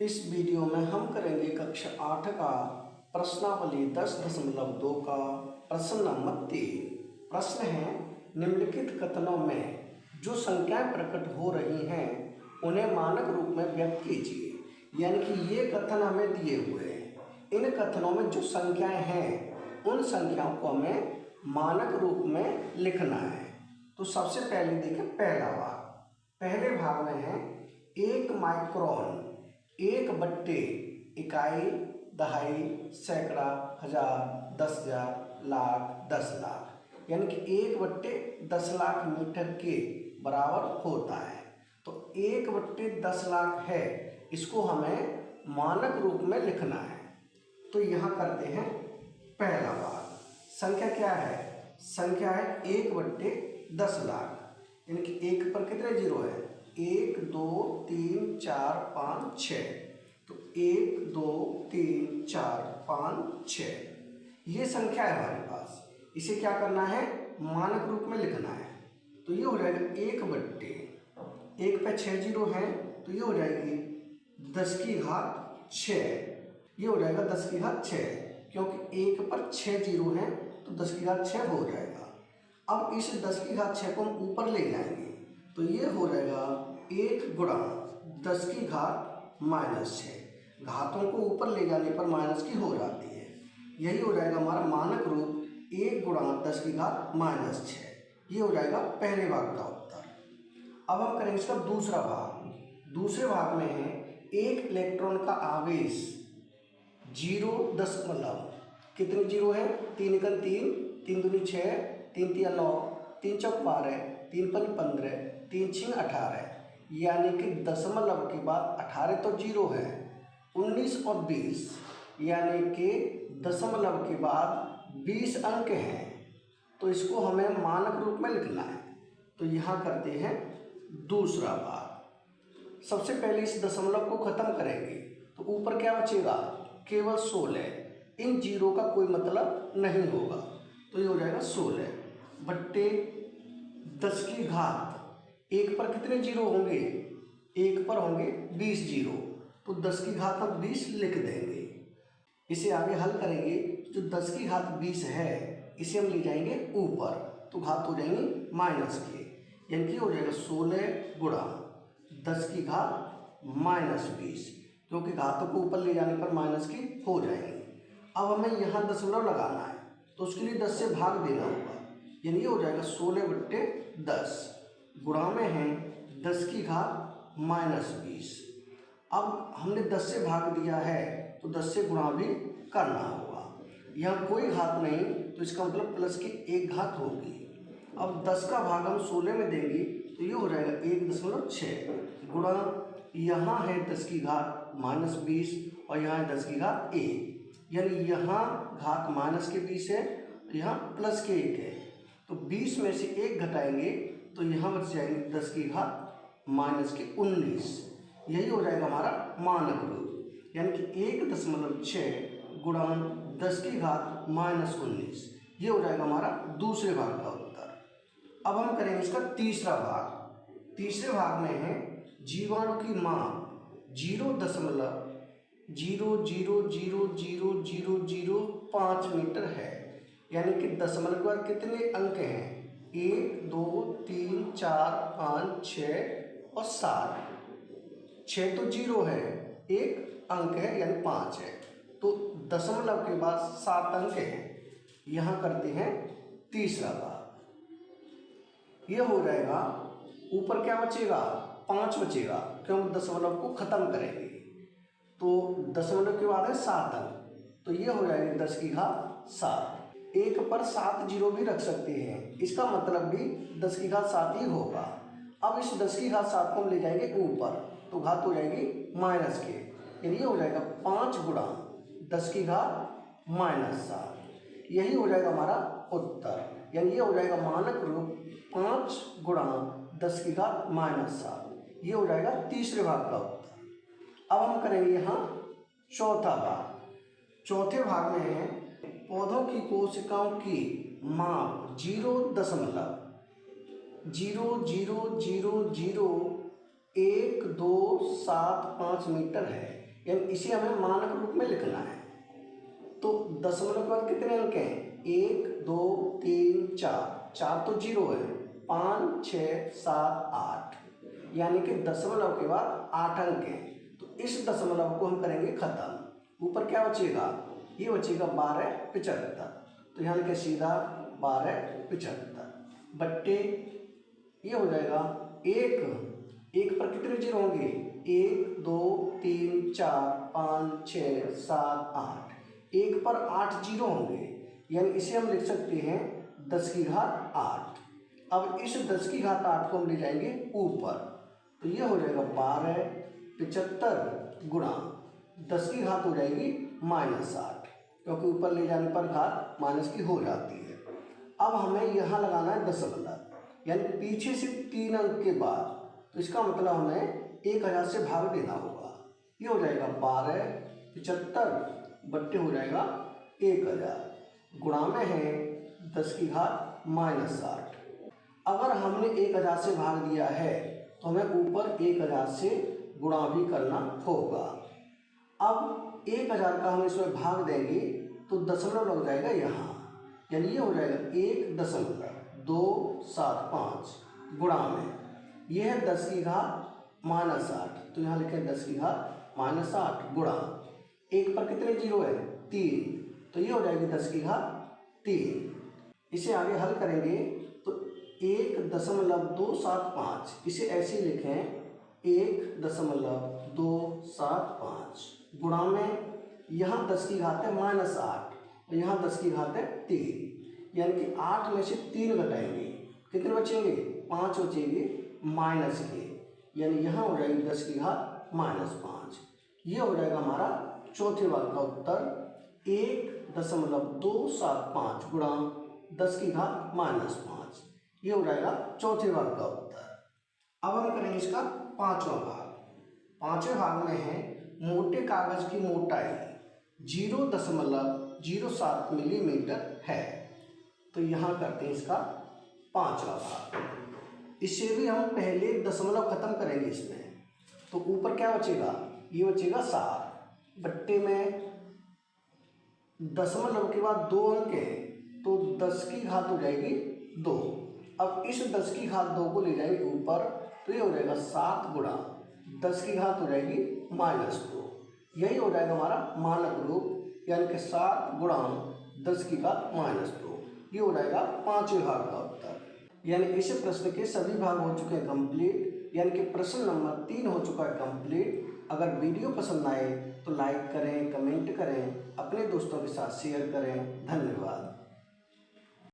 इस वीडियो में हम करेंगे कक्षा 8 का प्रश्नावली 10.2 का प्रश्न नंबर 3। प्रश्न है, निम्नलिखित कथनों में जो संख्याएं प्रकट हो रही हैं उन्हें मानक रूप में व्यक्त कीजिए। यानी कि ये कथन हमें दिए हुए हैं, इन कथनों में जो संख्याएं हैं उन संख्याओं को हमें मानक रूप में लिखना है। तो सबसे पहले देखें पहला भाग। पहले भाग में है 1 माइक्रोन 1/, इकाई, दहाई, सैकड़ा, हजार, 10,000, लाख, 10 लाख, यानी कि 1/10 लाख मीटर के बराबर होता है। तो 1/10 लाख है, इसको हमें मानक रूप में लिखना है। तो यहाँ करते हैं पहला भाग। संख्या क्या है? संख्या है 1/10 लाख, यानी कि 1 पर कितने जीरो है? 1 2 3 4 5 6। तो 1 2 3 4 5 6 ये संख्या है हमारे पास। इसे क्या करना है? मानक रूप में लिखना है। तो ये हो जाएगा 1 पे 6 जीरो हैं, तो ये हो जाएगी 10⁻6। ये हो जाएगा 10⁻6, क्योंकि 1 पर 6 जीरो हैं तो 10⁻6 हो जाएगा। अब इस 10⁻6 को हम ऊपर ले जाएंगे, तो ये हो जाएगा 1 गुणा 10⁻⁻6। घातों को ऊपर ले जाने पर माइनस की हो जाती है। यही हो जाएगा हमारा मानक रूप 1 गुणा 10⁻⁻6। ये हो जाएगा पहले भाग का उत्तर। अब हम करेंगे इसका दूसरा भाग। दूसरे भाग में है 1 इलेक्ट्रॉन का आवेश 0 कितने जीरो है? 3 एकम 3, 3 दूनी 6, 3 तिया 9, 3 चौक 12, 3 पंच 15, 3 छीं 18, यानी कि दशमलव के बाद 18 तो जीरो है, 19 और 20, यानी कि दशमलव के बाद 20 अंक हैं। तो इसको हमें मानक रूप में लिखना है। तो यहाँ करते हैं दूसरा भाग। सबसे पहले इस दशमलव को खत्म करेंगे, तो ऊपर क्या बचेगा? केवल 16। इन जीरो का कोई मतलब नहीं होगा, तो ये हो जाएगा 16/10⁻। 1 पर कितने जीरो होंगे? 1 पर होंगे 20 जीरो, तो 10⁻20 लिख देंगे। इसे आगे हल करेंगे, जो 10⁻20 है इसे हम ले जाएंगे ऊपर, तो घात हो जाएंगे माइनस के, यानी कि हो जाएगा 16 गुणा 10⁻20, क्योंकि घातों को ऊपर ले जाने पर माइनस की हो जाएंगे। अब हमें यहाँ दशमलव लगाना है, तो उसके लिए 10 से भाग देना होगा, यानी ये हो जाएगा 16/10। गुणा में है 10⁻20। अब हमने 10 से भाग दिया है, तो 10 से गुणा भी करना होगा। यहाँ कोई घात नहीं, तो इसका मतलब प्लस की 1 घात होगी। अब 10 का भाग हम 16 में देंगे, तो ये हो जाएगा 1.6 गुणा, यहाँ है 10⁻20 और यहाँ है 10⁻1, यानी यहाँ घात माइनस के 20 है, यहाँ प्लस के 1 है। तो 20 में से 1 घटाएंगे, तो यहाँ बच जाएंगे 10⁻19। यही हो जाएगा हमारा मानक रूप, यानी कि 1.6 गुणा 10⁻19। ये हो जाएगा हमारा दूसरे भाग का उत्तर। अब हम करेंगे इसका तीसरा भाग। तीसरे भाग में है जीवाणु की माप 0.0000005 मीटर है, यानी कि दशमलव के बाद कितने अंक हैं? 1 2 3 4 5 6 और 7। 6 तो जीरो है, 1 अंक है यानी 5 है, तो दशमलव के बाद 7 अंक हैं। यहाँ करते हैं तीसरा भाग। यह हो जाएगा, ऊपर क्या बचेगा? 5 बचेगा, क्योंकि दशमलव को खत्म करेंगे। तो दशमलव के बाद है 7 अंक, तो ये हो जाएगा 10⁻7। 1 पर 7 जीरो भी रख सकते हैं, इसका मतलब भी 10⁻7 ही होगा। अब इस 10⁻7 को हम ले जाएंगे ऊपर, तो घात हो जाएगी माइनस के, यानी ये हो जाएगा 5 गुणा 10⁻7। यही हो जाएगा हमारा उत्तर, यानी ये हो जाएगा मानक रूप 5 गुणा 10⁻7। ये हो जाएगा तीसरे भाग का उत्तर। अब हम करेंगे यहाँ चौथा भाग। चौथे भाग में है पौधों की कोशिकाओं की माप 0.000001275 मीटर है, यानी इसे हमें मानक रूप में लिखना है। तो दशमलव के बाद कितने अंक हैं? 1 2 3 4, 4 तो 0 है, 5 6 7 8, यानी कि दशमलव के बाद 8 अंक हैं। तो इस दशमलव को हम करेंगे खत्म। ऊपर क्या बचेगा? ये बचेगा 1275। तो यहाँ लिखे सीधा 1275 बट्टे ये हो जाएगा एक पर कितने जीरो होंगे? 1 2 3 4 5 6 7 8, 1 पर 8 जीरो होंगे, यानी इसे हम लिख सकते हैं 10 की घात 8। अब इस 10 की घात 8 को हम ले जाएंगे ऊपर, तो ये हो जाएगा 1275 गुणा 10 की घात हो जाएगी -8, क्योंकि ऊपर ले जाने पर घात माइनस की हो जाती है। अब हमें यहाँ लगाना है दशमलव, यानी पीछे से 3 अंक के बाद, तो इसका मतलब हमें 1000 से भाग देना होगा। ये हो जाएगा 1275 बट्टे हो जाएगा 1000, गुणा में है 10 की घात -8। अगर हमने 1000 से भाग दिया है तो हमें ऊपर 1000 से गुणा भी करना होगा। अब 1000 का हम इसमें भाग देंगे तो दशमलव लग जाएगा यहाँ, यानी ये हो जाएगा 1.275 गुणा में यह है 10 की घात -8, तो यहाँ लिखें 10 की घात -8 गुणा 1 पर कितने जीरो है? 3, तो ये हो जाएगी 10 की घात 3। इसे आगे हल करेंगे तो 1.275 इसे ऐसे लिखें 1.275 गुणा में यहाँ 10 की घात है -8 और यहाँ 10 की घात है 3, यानी कि 8 में से 3 घटाएंगे, कितने बचेंगे? 5 बचेंगे माइनस के, यानी यहाँ हो जाएगी 10 की घात -5। ये हो जाएगा हमारा चौथे भाग का उत्तर 1.275 गुणा 10 की घात -5। ये हो जाएगा चौथे भाग का उत्तर। अब हम करेंगे इसका पांचवा भाग। पांचवें भाग में है मोटे कागज की मोटाई 0.07 मिलीमीटर है। तो यहाँ करते हैं इसका पांचवा भाग। इससे भी हम पहले दशमलव खत्म करेंगे इसमें, तो ऊपर क्या बचेगा? ये बचेगा 7 बट्टे में दशमलव के बाद 2 अंक हैं, तो 10 की घात हो जाएगी 2। अब इस 10 की घात 2 को ले जाएंगे ऊपर, तो ये हो जाएगा 7 गुणा 10 की घात हो जाएगी -2। यही हो जाएगा हमारा मानक रूप, यानी कि 7 गुणा 10 की घात -2। ये हो जाएगा पांचवें भाग का उत्तर। यानी इस प्रश्न के सभी भाग हो चुके हैं कंप्लीट, यानी कि प्रश्न नंबर 3 हो चुका है कंप्लीट। अगर वीडियो पसंद आए तो लाइक करें, कमेंट करें, अपने दोस्तों के साथ शेयर करें। धन्यवाद।